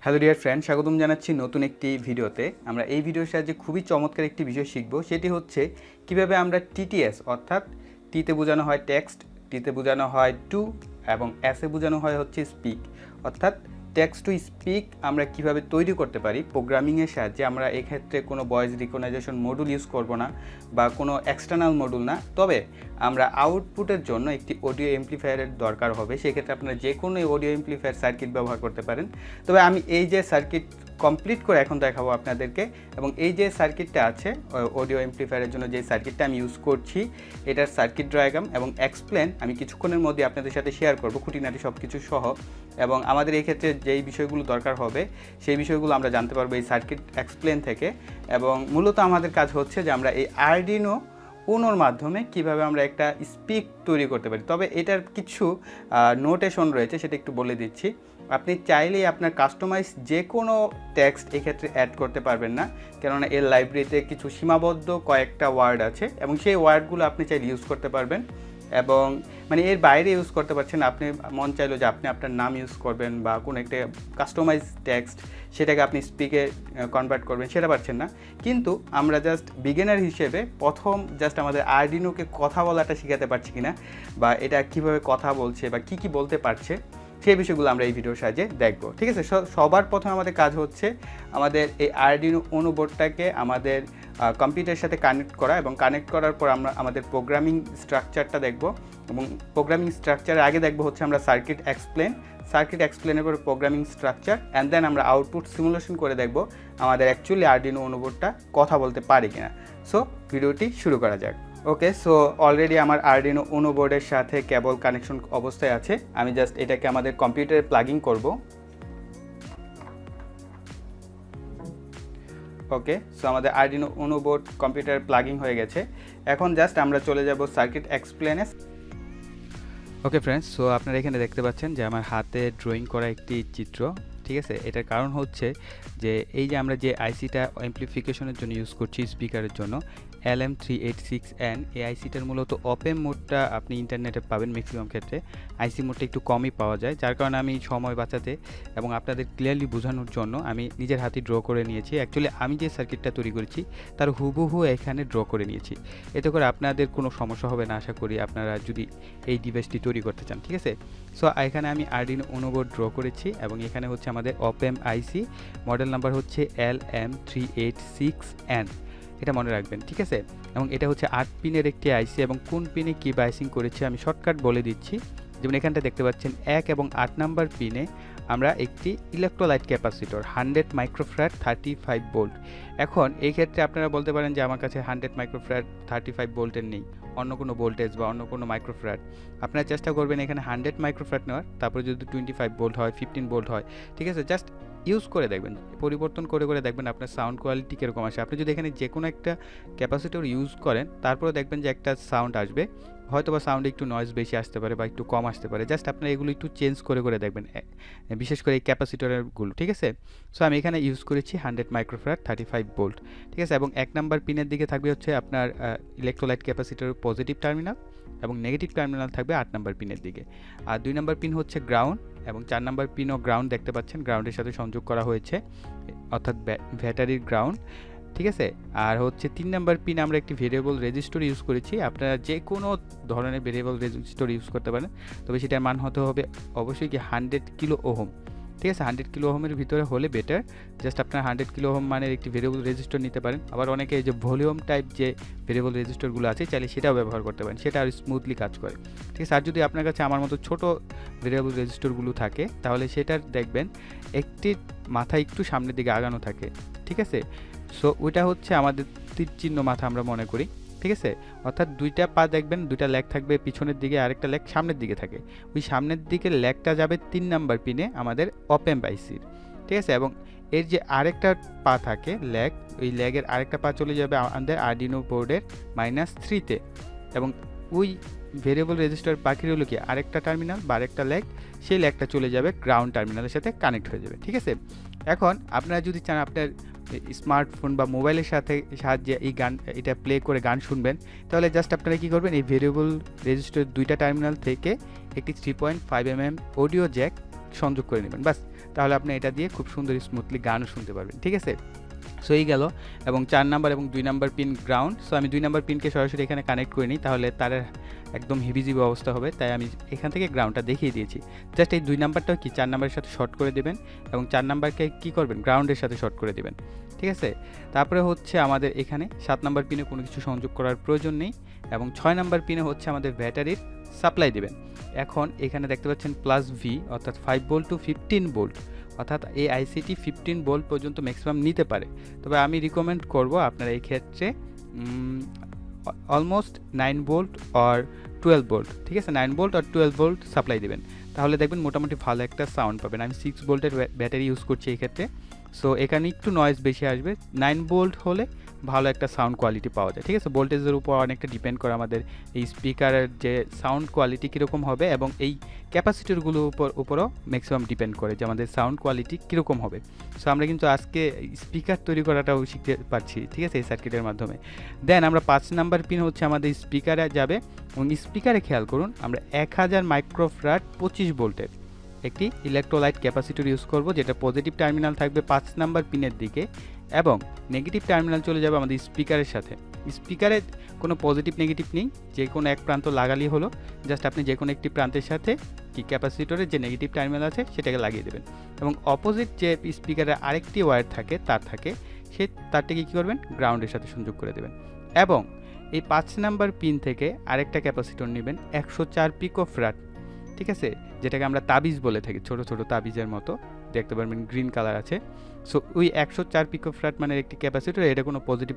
Hello dear friend, স্বাগতম জানাচ্ছি নতুন একটি ভিডিওতে। আমরা এই ভিডিওর সাহায্যে খুবই চমৎকার একটি বিষয় শিখব, সেটি হচ্ছে কিভাবে আমরা টিটিএস অর্থাৎ টিতে বোঝানো হয় টেক্সট, টিতে বোঝানো হয় টু এবং এসে বোঝানো হয় হচ্ছে স্পিক, অর্থাৎ টেক্সট টু স্পিক আমরা কিভাবে তৈরি করতে পারি প্রোগ্রামিংয়ের সাহায্যে। আমরা এক্ষেত্রে কোনো ভয়েস রিকগনাইজেশন মডুল ইউজ করব না বা কোনো এক্সটার্নাল মডুল না, তবে আমরা আউটপুটের জন্য একটি অডিও এমপ্লিফায়ারের দরকার হবে। সেক্ষেত্রে আপনারা যে কোনো অডিও এমপ্লিফায়ার সার্কিট ব্যবহার করতে পারেন। তবে আমি এই যে সার্কিট কমপ্লিট করে এখন দেখাবো আপনাদেরকে, এবং এই যে সার্কিটটা আছে অডিও এমপ্লিফায়ারের জন্য যে সার্কিটটা আমি ইউজ করছি, এটার সার্কিট ডায়াগ্রাম এবং এক্সপ্লেন আমি কিছুক্ষণের মধ্যে আপনাদের সাথে শেয়ার করব, খুঁটিনাটি সব কিছু সহ। এবং আমাদের এই ক্ষেত্রে যেই বিষয়গুলো দরকার হবে সেই বিষয়গুলো আমরা জানতে পারবো এই সার্কিট এক্সপ্লেন থেকে। এবং মূলত আমাদের কাজ হচ্ছে যে আমরা এই আরডিনো উনোর মাধ্যমে কিভাবে আমরা একটা স্পিক তৈরি করতে পারি। তবে এটার কিছু নোটেশন রয়েছে, সেটা একটু বলে দিচ্ছি। আপনি চাইলেই আপনার কাস্টমাইজ যে কোনো টেক্সট এক্ষেত্রে অ্যাড করতে পারবেন না, কেননা এর লাইব্রেরিতে কিছু সীমাবদ্ধ কয়েকটা ওয়ার্ড আছে এবং সেই ওয়ার্ডগুলো আপনি চাইলে ইউজ করতে পারবেন, এবং মানে এর বাইরে ইউজ করতে পারছেন। আপনি মন চাইলো যে আপনি আপনার নাম ইউজ করবেন বা কোনো একটা কাস্টমাইজ টেক্সট সেটাকে আপনি স্পিকে কনভার্ট করবেন, সেটা পারছেন না। কিন্তু আমরা জাস্ট বিগিনার হিসেবে প্রথম জাস্ট আমাদের আরডিনোকে কথা বলাটা শেখাতে পারছি কিনা, বা এটা কিভাবে কথা বলছে বা কি বলতে পারছে, সেই বিষয়গুলো আমরা এই ভিডিওর সাহায্যে দেখব। ঠিক আছে, সবার প্রথমে আমাদের কাজ হচ্ছে আমাদের এই আরডিনো উনো বোর্ডটাকে আমাদের কম্পিউটারের সাথে কানেক্ট করা, এবং কানেক্ট করার পর আমরা আমাদের প্রোগ্রামিং স্ট্রাকচারটা দেখব। এবং প্রোগ্রামিং স্ট্রাকচারের আগে দেখব হচ্ছে আমরা সার্কিট এক্সপ্লেনের পর প্রোগ্রামিং স্ট্রাকচার, অ্যান্ড দেন আমরা আউটপুট সিমুলেশন করে দেখব আমাদের অ্যাকচুয়ালি আরডিনো উনো বোর্ডটা কথা বলতে পারে কিনা। সো ভিডিওটি শুরু করা যাক। ওকে, সো অলরেডি আমার আরডিনো উনো বোর্ডের সাথে কেবল কানেকশন অবস্থায় আছে। আমি জাস্ট এটাকে আমাদের কম্পিউটারে প্লাগিং করব। ওকে, সো আমাদের আরডিনো উনো বোর্ড কম্পিউটার প্লাগিং হয়ে গেছে। এখন জাস্ট আমরা চলে যাব সার্কিট এক্সপ্লেনে। ওকে ফ্রেন্ডস, সো আপনারা এখানে দেখতে পাচ্ছেন যে আমার হাতে ড্রয়িং করা একটি চিত্র। ঠিক আছে, এটার কারণ হচ্ছে যে এই যে আমরা যে আইসিটা অ্যাম্প্লিফিকেশনের জন্য ইউজ করছি স্পিকারের জন্য, LM386N, এই আইসিটার মূলত ওপেন মোডটা আপনি ইন্টারনেটে পাবেন ম্যাক্সিমাম ক্ষেত্রে, আইসি মোডটা একটু কমই পাওয়া যায়। যার কারণে আমি সময় বাঁচাতে এবং আপনাদের ক্লিয়ারলি বোঝানোর জন্য আমি নিজের হাতে ড্র করে নিয়েছি। অ্যাকচুয়ালি আমি যে সার্কিটটা তৈরি করেছি তার হুবহু এখানে ড্র করে নিয়েছি। এতে করে আপনাদের কোনো সমস্যা হবে না আশা করি, আপনারা যদি এই ডিভাইসটি তৈরি করতে চান। ঠিক আছে, সো এখানে আমি আরডিনো উনো বোর্ড ড্র করেছি, এবং এখানে হচ্ছে আমাদের ওপেম আইসি, মডেল নাম্বার হচ্ছে LM386N, এটা মনে রাখবেন। ঠিক আছে, এবং এটা হচ্ছে 8 পিনের একটি আইসি, এবং কোন পিনে কী বাইসিং করেছে আমি শর্টকাট বলে দিচ্ছি। যেমন এখানটা দেখতে পাচ্ছেন 1 এবং 8 নাম্বার পিনে আমরা একটি ইলেকট্রোলাইট ক্যাপাসিটর 100 মাইক্রোফ্যারাড 35 ভোল্ট। এখন এই ক্ষেত্রে আপনারা বলতে পারেন যে আমার কাছে 100 মাইক্রোফ্যারাড 35 ভোল্টের নেই, অন্য কোনো ভোল্টেজ বা অন্য কোনো মাইক্রোফ্যারাড। আপনারা চেষ্টা করবেন এখানে 100 মাইক্রোফ্যারাড নেওয়ার, তারপরে যদি 25 ভোল্ট হয়, 15 ভোল্ট হয়, ঠিক আছে, জাস্ট ইউজ করে দেখবেন, পরিবর্তন করে দেখবেন আপনার সাউন্ড কোয়ালিটি কীরকম আসে। আপনি যদি এখানে যে কোনো একটা ক্যাপাসিটর ইউজ করেন, তারপরে দেখবেন যে একটা সাউন্ড আসবে, হয়তো বা সাউন্ডে একটু নয়েজ বেশি আসতে পারে বা একটু কম আসতে পারে। জাস্ট আপনারা এগুলো একটু চেঞ্জ করে দেখবেন, বিশেষ করে এই ক্যাপাসিটরেরগুলো। ঠিক আছে, সো আমি এখানে ইউজ করেছি 100 মাইক্রোফ্যারাড 35 ভোল্ট। ঠিক আছে, এবং 1 নাম্বার পিনের দিকে থাকবে হচ্ছে আপনার ইলেকট্রোলাইট ক্যাপাসিটরের পজিটিভ টার্মিনাল, এবং নেগেটিভ টার্মিনাল থাকবে 8 নাম্বার পিনের দিকে। আর 2 নাম্বার পিন হচ্ছে গ্রাউন্ড, এবং 4 নাম্বার পিনও গ্রাউন্ড দেখতে পাচ্ছেন, গ্রাউন্ডের সাথে সংযোগ করা হয়েছে, অর্থাৎ ব্যাটারির গ্রাউন্ড। ঠিক আছে, আর হচ্ছে 3 নাম্বার পিন আমরা একটি ভেরিয়েবল রেজিস্টর ইউজ করেছি। আপনারা যে কোনো ধরনের ভেরিয়েবল রেজিস্টর ইউজ করতে পারেন, তবে সেটার মান হতে হবে অবশ্যই কি 100 কিলো ওহম। ঠিক আছে, 100 কিলো ওহমের ভিতরে হলে বেটার। জাস্ট আপনার 100 কিলো ওহম মানের একটি ভেরিয়েবল রেজিস্টর নিতে পারেন। আবার অনেকে এই যে ভলিউম টাইপ যে ভেরিয়েবল রেজিস্টরগুলো আছে, চাইলে সেটাও ব্যবহার করতে পারেন, সেটা আর স্মুথলি কাজ করে। ঠিক আছে, আর যদি আপনার কাছে আমার মতো ছোট ভেরিয়েবল রেজিস্টরগুলো থাকে, তাহলে সেটার দেখবেন একটি মাথা একটু সামনের দিকে আগানো থাকে। ঠিক আছে, সো ওইটা হচ্ছে আমাদের তীর চিহ্ন মাথা আমরা মনে করি। ঠিক আছে, অর্থাৎ দুইটা পা দেখবেন, দুইটা লেগ থাকবে পিছনের দিকে, আরেকটা লেগ সামনের দিকে থাকে। ওই সামনের দিকে লেগটা যাবে 3 নাম্বার পিনে আমাদের ওপেম আইসির। ঠিক আছে, এবং এর যে আরেকটা পা থাকে লেগ, ওই লেগের আরেকটা পা চলে যাবে আমাদের আরডিনো বোর্ডের -3-তে, এবং ওই ভেরিয়েবল রেজিস্টার বাকি রইল কি আরেকটা টার্মিনাল বা আরেকটা লেগ, সেই লেগটা চলে যাবে গ্রাউন্ড টার্মিনালের সাথে কানেক্ট হয়ে যাবে। ঠিক আছে, এখন আপনারা যদি চান আপনার স্মার্টফোন বা মোবাইলের সাহায্যে এই গান এটা প্লে করে গান শুনবেন, তাহলে জাস্ট আপনারা কী করবেন, এই ভেরিয়েবল রেজিস্টার দুইটা টার্মিনাল থেকে একটি 3.5 mm অডিও জ্যাক সংযোগ করে নেবেন। বাস, তাহলে আপনি এটা দিয়ে খুব সুন্দর স্মুথলি গানও শুনতে পারবেন। ঠিক আছে, সো এই গেল। এবং 4 নাম্বার এবং 2 নাম্বার পিন গ্রাউন্ড। সো আমি 2 নাম্বার পিনকে সরাসরি এখানে কানেক্ট করে নিই, তাহলে তার একদম হিবিজিবি অবস্থা হবে, তাই আমি এখান থেকে গ্রাউন্ডটা দেখিয়ে দিয়েছি। জাস্ট এই 2 নাম্বারটাও কি 4 নাম্বারের সাথে শর্ট করে দেবেন এবং 4 নাম্বারকে কী করবেন, গ্রাউন্ডের সাথে শর্ট করে দেবেন। ঠিক আছে, তারপরে হচ্ছে আমাদের এখানে 7 নাম্বার পিনে কোনো কিছু সংযোগ করার প্রয়োজন নেই এবং 6 নাম্বার পিনে হচ্ছে আমাদের ব্যাটারির সাপ্লাই দেবেন। এখন এখানে দেখতে পাচ্ছেন প্লাস ভি, অর্থাৎ 5 ভোল্ট টু 15 ভোল্ট, অর্থাৎ এই আইসিটি 15 ভোল্ট পর্যন্ত ম্যাক্সিমাম নিতে পারে। তবে আমি রিকমেন্ড করব আপনারা এই ক্ষেত্রে অলমোস্ট 9 ভোল্ট আর 12 ভোল্ট, ঠিক আছে, 9 ভোল্ট আর 12 ভোল্ট সাপ্লাই দেবেন, তাহলে দেখবেন মোটামুটি ভালো একটা সাউন্ড পাবেন। আমি 6 ভোল্টের ব্যাটারি ইউজ করছি এই ক্ষেত্রে, সো এখানে একটু নয়েজ বেশি আসবে। 9 ভোল্ট হলে ভালো একটা সাউন্ড কোয়ালিটি পাওয়া যায়। ঠিক আছে, ভোল্টেজের উপর অনেকটা ডিপেন্ড করে আমাদের এই স্পিকারের যে সাউন্ড কোয়ালিটি কীরকম হবে, এবং এই ক্যাপাসিটরগুলোর উপরও ম্যাক্সিমাম ডিপেন্ড করে যে আমাদের সাউন্ড কোয়ালিটি কীরকম হবে। সো আমরা কিন্তু আজকে স্পিকার তৈরি করাটাও শিখতে পারছি, ঠিক আছে, এই সার্কিটের মাধ্যমে। দেন আমরা 5 নাম্বার পিন হচ্ছে আমাদের স্পিকারে যাবে, এবং স্পিকারে খেয়াল করুন আমরা 1000 মাইক্রোফ্যারাড 25 ভোল্টের একটি ইলেকট্রোলাইট ক্যাপাসিটর ইউজ করব, যেটা পজিটিভ টার্মিনাল থাকবে 5 নাম্বার পিনের দিকে এবং নেগেটিভ টার্মিনাল চলে যাবে আমাদের স্পিকারের সাথে। স্পিকারে কোনো পজিটিভ নেগেটিভ নেই, যে কোনো এক প্রান্ত লাগালেই হলো। জাস্ট আপনি যে কোনো একটি প্রান্তের সাথে কি ক্যাপাসিটরের যে নেগেটিভ টার্মিনাল আছে সেটাকে লাগিয়ে দেবেন, এবং অপোজিট যে স্পিকারের আরেকটি ওয়্যার থাকে তারটাকে কী করবেন, গ্রাউন্ডের সাথে সংযোগ করে দেবেন। এবং এই 5 নাম্বার পিন থেকে আরেকটা ক্যাপাসিটর নেবেন 104 পিকোফ্যারাড, ঠিক আছে, যেটাকে আমরা তাবিজ বলে থাকি, ছোট ছোট তাবিজের মতো দেখতে পারবেন, গ্রিন কালার আছে। সো ওই 104 পিকোফ্যারাড মানে একটি ক্যাপাসিটর, এটা কোনো পজিটিভ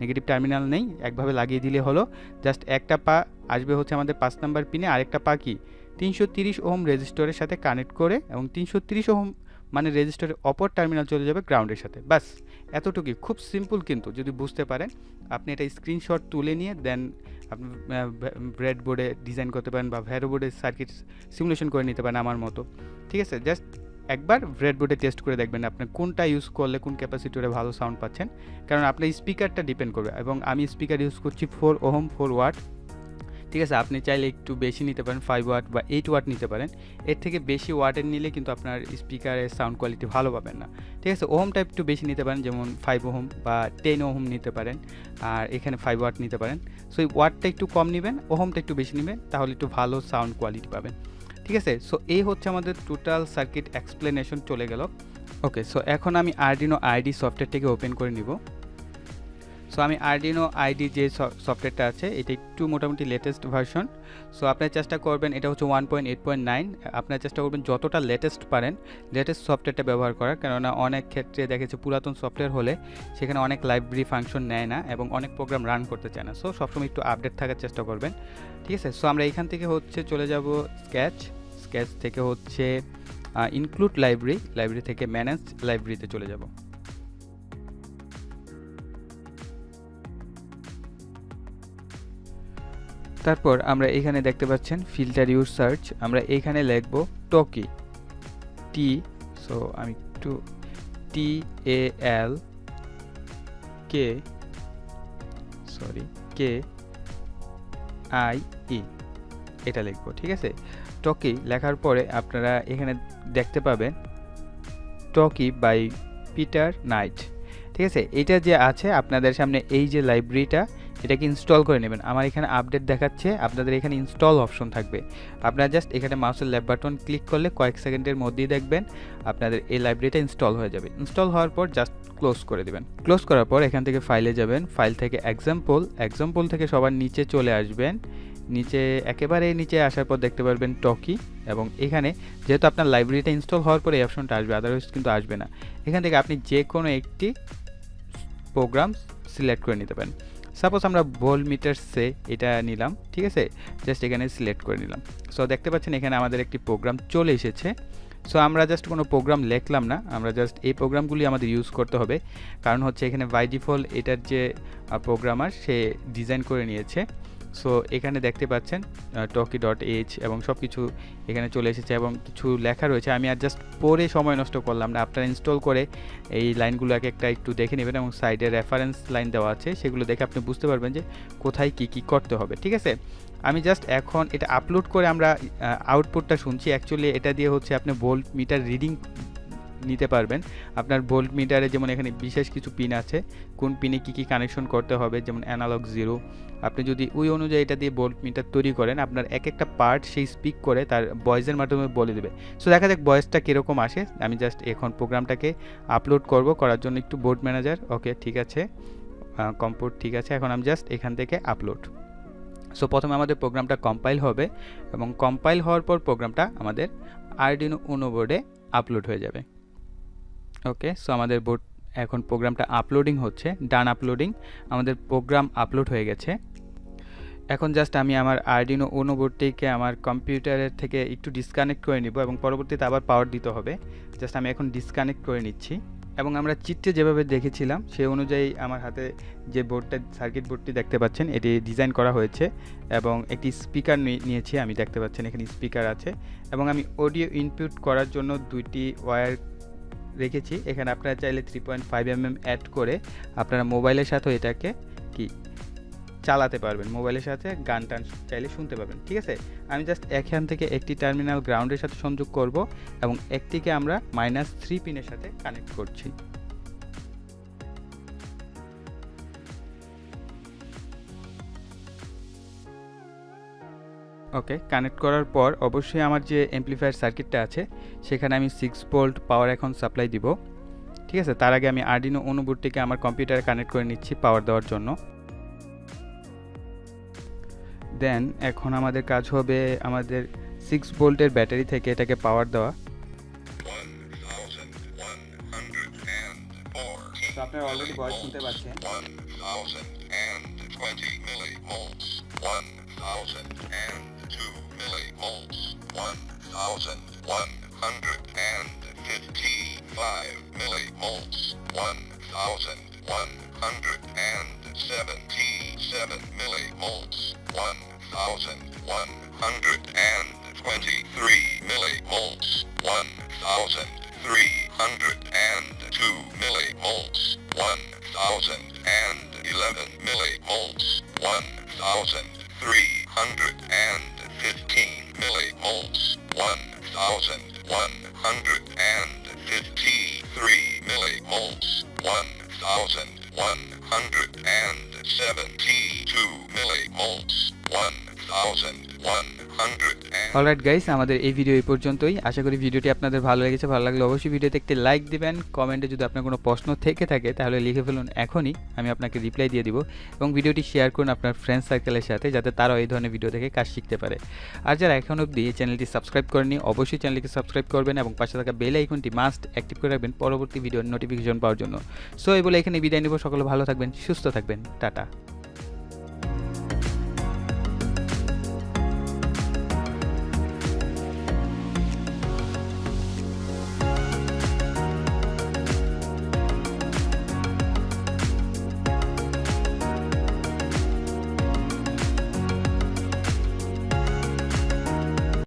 নেগেটিভ টার্মিনাল নেই, একভাবে লাগিয়ে দিলে হলো। জাস্ট একটা পা আসবে হচ্ছে আমাদের 5 নাম্বার পিনে, আরেকটা পা কি 330 ওহম রেজিস্টরের সাথে কানেক্ট করে, এবং 330 ওহম মানে রেজিস্টরের অপর টার্মিনাল চলে যাবে গ্রাউন্ডের সাথে। বাস এতটুকুই, খুব সিম্পল, কিন্তু যদি বুঝতে পারেন আপনি এটা স্ক্রিনশট তুলে নিয়ে দেন আপনি ব্রেড বোর্ডে ডিজাইন করতে পারেন বা ভ্যারো বোর্ডে সার্কিট সিমুলেশন করে নিতে পারেন আমার মতো। ঠিক আছে, জাস্ট একবার ব্রেড বোর্ডে টেস্ট করে দেখবেন আপনি কোনটা ইউজ করলে কোন ক্যাপাসিটরে ভালো সাউন্ড পাচ্ছেন, কারণ আপনার স্পিকারটা ডিপেন্ড করবে। এবং আমি স্পিকার ইউজ করছি 4 ওহম 4 ওয়াট, ঠিক আছে, আপনি চাইলে একটু বেশি নিতে পারেন, 5 ওয়াট বা 8 ওয়াট নিতে পারেন। এর থেকে বেশি ওয়াটের নিলে কিন্তু আপনার স্পিকারের সাউন্ড কোয়ালিটি ভালো পাবেন না। ঠিক আছে, ওহমটা একটু বেশি নিতে পারেন, যেমন 5 ওহম বা 10 ওহম নিতে পারেন, আর এখানে 5 ওয়াট নিতে পারেন। সো এই ওয়াটটা একটু কম নেবেন, ওহমটা একটু বেশি নেবেন, তাহলে একটু ভালো সাউন্ড কোয়ালিটি পাবেন। ঠিক আছে, সো এই হচ্ছে আমাদের টোটাল সার্কিট এক্সপ্লেনেশন চলে গেল। ওকে, সো এখন আমি আরডিনো আইডি সফটওয়্যারটাকে ওপেন করে নিব। সো আমি আরডিনো আইডি যে সফটওয়্যারটা আছে এটা একটু মোটামুটি লেটেস্ট ভার্সন। সো আপনার চেষ্টা করবেন, এটা হচ্ছে 1.8.9, আপনার চেষ্টা করবেন যতটা লেটেস্ট পারেন লেটেস্ট সফটওয়্যারটা ব্যবহার করার, কেননা অনেক ক্ষেত্রে দেখেছে পুরাতন সফটওয়্যার হলে সেখানে অনেক লাইব্রেরি ফাংশন নেয় না এবং অনেক প্রোগ্রাম রান করতে চায় না। সো সবসময় একটু আপডেট থাকার চেষ্টা করবেন। ঠিক আছে, সো আমরা এখান থেকে হচ্ছে চলে যাব স্কেচ থেকে হচ্ছে ইনক্লুড লাইব্রেরি থেকে ম্যানেজ লাইব্রেরিতে চলে যাব। তারপর আমরা এখানে দেখতে পাচ্ছেন ফিল্টার ইউর সার্চ, আমরা এখানে লিখব টকি টি, সো আমি একটু TALKI এটা লিখব। ঠিক আছে, টকি লেখার পরে আপনারা এখানে দেখতে পাবেন টকি বাই পিটার নাইট। ঠিক আছে, এটা যে আছে আপনাদের সামনে এই যে লাইব্রেরিটা, এটাকে ইনস্টল করে নেবেন। আমার এখানে আপডেট দেখাচ্ছে, আপনাদের এখানে ইনস্টল অপশন থাকবে, আপনারা জাস্ট এখানে মাউসের লেফট বাটন ক্লিক করলে কয়েক সেকেন্ডের মধ্যেই দেখবেন আপনাদের এই লাইব্রেরিটা ইনস্টল হয়ে যাবে। ইনস্টল হওয়ার পর জাস্ট ক্লোজ করে দেবেন। ক্লোজ করার পর এখান থেকে ফাইলে যাবেন, ফাইল থেকে এক্সাম্পল থেকে সবার নিচে চলে আসবেন, নিচে একেবারে নিচে আসার পর দেখতে পারবেন টকি, এবং এখানে যেহেতু আপনার লাইব্রেরিটা ইনস্টল হওয়ার পরে এই অপশনটা আসবে, আদারওয়াইজ কিন্তু আসবে না। এখান থেকে আপনি যে কোনো একটি প্রোগ্রাম সিলেক্ট করে নিতে পারেন। সাপোজ আমরা ভোল্টমিটারসে এটা নিলাম, ঠিক আছে, জাস্ট এখানে সিলেক্ট করে নিলাম। সো দেখতে পাচ্ছেন এখানে আমাদের একটি প্রোগ্রাম চলে এসেছে। সো আমরা জাস্ট কোনো প্রোগ্রাম লিখলাম না, আমরা জাস্ট এই প্রোগ্রামগুলি আমাদের ইউজ করতে হবে, কারণ হচ্ছে এখানে বাই ডিফল্ট এটার যে প্রোগ্রামার সে ডিজাইন করে নিয়েছে। সো এখানে দেখতে পাচ্ছেন টকি.h এবং সব কিছু এখানে চলে এসেছে এবং কিছু লেখা রয়েছে। আমি আর জাস্ট পড়ে সময় নষ্ট করলাম না, আপনারা ইনস্টল করে এই লাইনগুলো একটা একটু দেখে নেবেন, এবং সাইডে রেফারেন্স লাইন দেওয়া আছে, সেগুলো দেখে আপনি বুঝতে পারবেন যে কোথায় কি করতে হবে। ঠিক আছে, আমি জাস্ট এখন এটা আপলোড করে আমরা আউটপুটটা শুনছি। অ্যাকচুয়ালি এটা দিয়ে হচ্ছে আপনি ভোল্ট মিটার রিডিং নিতে পারবেন। আপনার ভোল্ট মিটারে যেমন এখানে বিশেষ কিছু পিন আছে, কোন পিনে কী কানেকশন করতে হবে, যেমন অ্যানালগ 0। আপনি যদি ওই অনুযায়ী এটা দিয়ে ভোল্ট মিটার তৈরি করেন, আপনার এক একটা পার্ট সেই স্পিক করে তার ভয়েসের মাধ্যমে বলে দেবে। সো দেখা যাক ভয়েসটা কীরকম আসে। আমি জাস্ট এখন প্রোগ্রামটাকে আপলোড করার জন্য একটু বোর্ড ম্যানেজার, ওকে ঠিক আছে, কম্পোর্ট ঠিক আছে। এখন আমি জাস্ট এখান থেকে আপলোড। সো প্রথমে আমাদের প্রোগ্রামটা কম্পাইল হবে এবং কম্পাইল হওয়ার পর প্রোগ্রামটা আমাদের আরডিনো উনো বোর্ডে আপলোড হয়ে যাবে। ওকে, সো আমাদের বোর্ড এখন প্রোগ্রামটা আপলোডিং হচ্ছে, ডান আপলোডিং, আমাদের প্রোগ্রাম আপলোড হয়ে গেছে। এখন জাস্ট আমি আমার আরডিনো উনো বোর্ডটিকে আমার কম্পিউটারের থেকে একটু ডিসকানেক্ট করে নিব এবং পরবর্তীতে আবার পাওয়ার দিতে হবে। জাস্ট আমি এখন ডিসকানেক্ট করে নিচ্ছি এবং আমরা চিত্রে যেভাবে দেখেছিলাম সেই অনুযায়ী আমার হাতে যে বোর্ডটা, সার্কিট বোর্ডটি দেখতে পাচ্ছেন, এটি ডিজাইন করা হয়েছে এবং একটি স্পিকার নিয়েছি, আমি দেখতে পাচ্ছেন এখানে স্পিকার আছে এবং আমি অডিও ইনপুট করার জন্য 2টি ওয়্যার রেখেছি। এখানে আপনারা চাইলে 3.5 mm অ্যাড করে আপনারা মোবাইলের সাথেও এটাকে চালাতে পারবেন, মোবাইলের সাথে গান টান চাইলে শুনতে পারবেন। ঠিক আছে, আমি জাস্ট এখান থেকে একটি টার্মিনাল গ্রাউন্ডের সাথে সংযোগ করব এবং একটিকে আমরা -3 পিনের সাথে কানেক্ট করছি। ওকে, কানেক্ট করার পর অবশ্যই আমার যে অ্যাম্পলিফায়ার সার্কিটটা আছে সেখানে আমি 6 ভোল্ট পাওয়ার এখন সাপ্লাই দিব। ঠিক আছে, তার আগে আমি আরডিনো উনো বোর্ডটিকে আমার কম্পিউটারে কানেক্ট করে নিচ্ছি পাওয়ার দেওয়ার জন্য। দেন এখন আমাদের কাজ হবে আমাদের 6 ভোল্টের ব্যাটারি থেকে এটাকে পাওয়ার দেওয়া। তো আপনারা অলরেডি ভয়েস শুনতে পাচ্ছেন। অলরাইট গাইস, আমাদের এই ভিডিও এই পর্যন্তই। আশা করি ভিডিওটি আপনাদের ভালো লেগেছে। ভালো লাগলে অবশ্যই ভিডিওতে একটি লাইক দিবেন। কমেন্টে যদি আপনার কোনো প্রশ্ন থেকে থাকে তাহলে লিখে ফেলুন এখনই, আমি আপনাকে রিপ্লাই দিয়ে দিব। এবং ভিডিওটি শেয়ার করুন আপনার ফ্রেন্ড সার্কেলের সাথে, যাতে তারাও এই ধরনের ভিডিও থেকে কাজ শিখতে পারে। আর যারা এখন অবধি এই চ্যানেলটি সাবস্ক্রাইব করেনি, অবশ্যই চ্যানেলটিকে সাবস্ক্রাইব করবেন এবং পাশে থাকা বেল আইকনটি মাস্ট অ্যাক্টিভ করে রাখবেন পরবর্তী ভিডিওর নোটিফিকেশন পাওয়ার জন্য। সো এই বলে এখানে বিদায় নিব। সকলে ভালো থাকবেন, সুস্থ থাকবেন, টাটা।